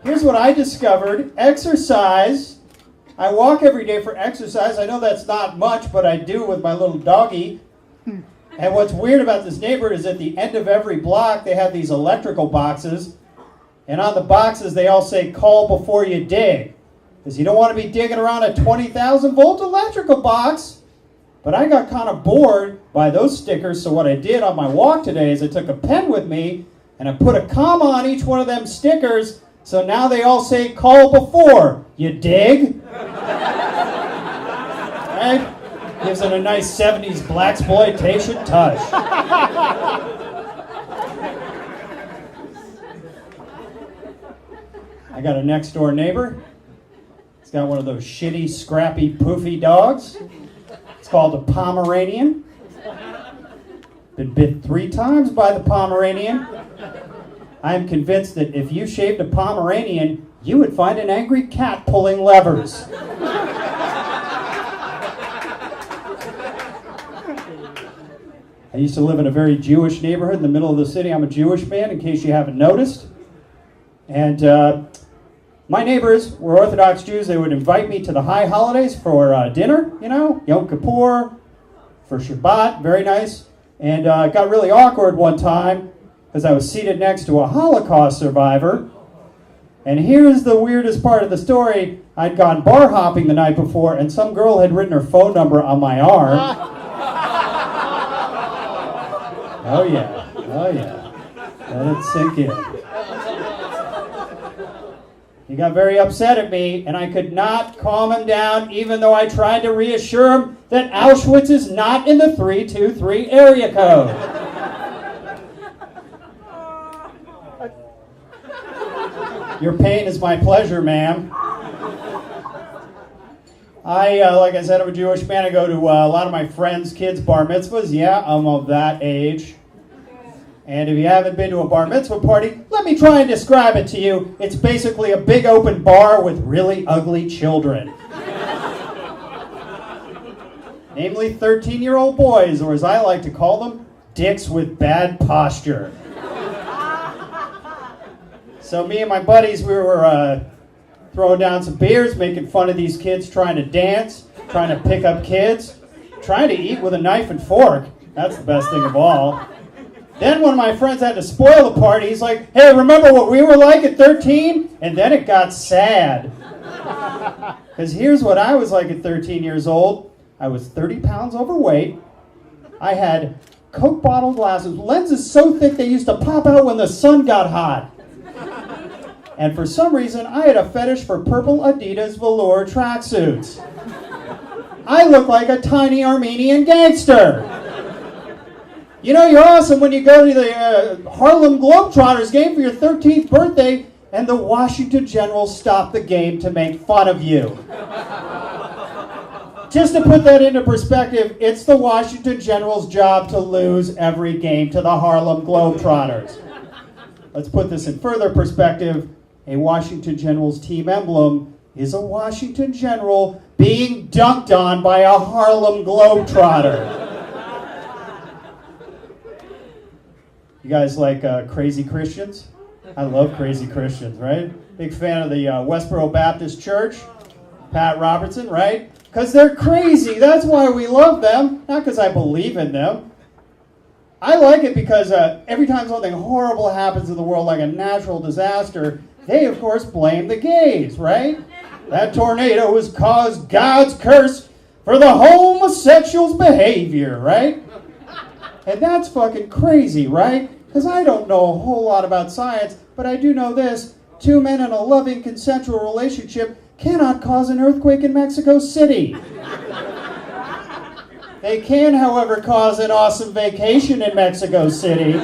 Here's what I discovered. Exercise. I walk every day for exercise. I know that's not much, but I do with my little doggy. And what's weird about this neighborhood is at the end of every block, they have these electrical boxes. And on the boxes, they all say, call before you dig. Because you don't want to be digging around a 20,000 volt electrical box. But I got kind of bored by those stickers, so what I did on my walk today is I took a pen with me, and I put a comma on each one of them stickers, so now they all say, call before you dig. Right? Gives it a nice 70s blaxploitation touch. I got a next door neighbor. He's got one of those shitty, scrappy, poofy dogs. It's called a Pomeranian. Been bit 3 times by the Pomeranian. I am convinced that if you shaved a Pomeranian, you would find an angry cat pulling levers. I used to live in a very Jewish neighborhood in the middle of the city. I'm a Jewish man, in case you haven't noticed. And my neighbors were Orthodox Jews. They would invite me to the high holidays for dinner, Yom Kippur, for Shabbat, very nice. And it got really awkward one time because I was seated next to a Holocaust survivor. And here's the weirdest part of the story. I'd gone bar hopping the night before, and some girl had written her phone number on my arm. Oh yeah, let it sink in. He got very upset at me, and I could not calm him down, even though I tried to reassure him that Auschwitz is not in the 323 area code. Your pain is my pleasure, ma'am. Like I said, I'm a Jewish man. I go to a lot of my friends' kids' bar mitzvahs. Yeah, I'm of that age. And if you haven't been to a bar mitzvah party, let me try and describe it to you. It's basically a big open bar with really ugly children. Namely 13-year-old boys, or as I like to call them, dicks with bad posture. So me and my buddies, we were throwing down some beers, making fun of these kids trying to dance, trying to pick up kids, trying to eat with a knife and fork. That's the best thing of all. Then one of my friends had to spoil the party. He's like, hey, remember what we were like at 13? And then it got sad. Because here's what I was like at 13 years old. I was 30 pounds overweight. I had Coke bottle glasses, lenses so thick they used to pop out when the sun got hot. And for some reason, I had a fetish for purple Adidas velour tracksuits. I looked like a tiny Armenian gangster. You're awesome when you go to the Harlem Globetrotters game for your 13th birthday, and the Washington Generals stop the game to make fun of you. Just to put that into perspective, it's the Washington Generals' job to lose every game to the Harlem Globetrotters. Let's put this in further perspective. A Washington Generals team emblem is a Washington General being dunked on by a Harlem Globetrotter. You guys like crazy Christians? I love crazy Christians, right? Big fan of the Westboro Baptist Church. Pat Robertson, right? Because they're crazy. That's why we love them. Not because I believe in them. I like it because every time something horrible happens in the world, like a natural disaster, they, of course, blame the gays, right? That tornado was caused God's curse for the homosexual's behavior, right? And that's fucking crazy, right? Because I don't know a whole lot about science, but I do know this. 2 men in a loving, consensual relationship cannot cause an earthquake in Mexico City. They can, however, cause an awesome vacation in Mexico City.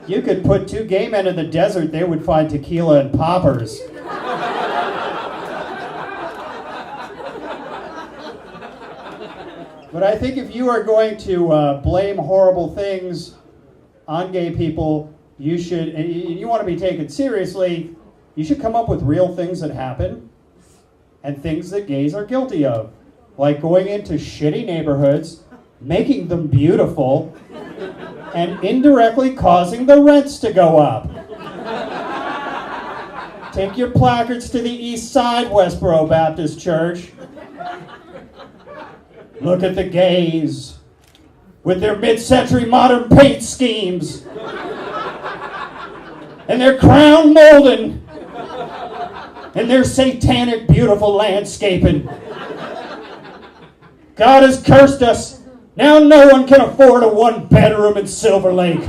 You could put 2 gay men in the desert, they would find tequila and poppers. But I think if you are going to blame horrible things on gay people, you should, and you want to be taken seriously, you should come up with real things that happen and things that gays are guilty of. Like going into shitty neighborhoods, making them beautiful, and indirectly causing the rents to go up. Take your placards to the east side, Westboro Baptist Church. Look at the gays with their mid-century modern paint schemes and their crown molding and their satanic beautiful landscaping. God has cursed us. Now no one can afford a one-bedroom in Silver Lake.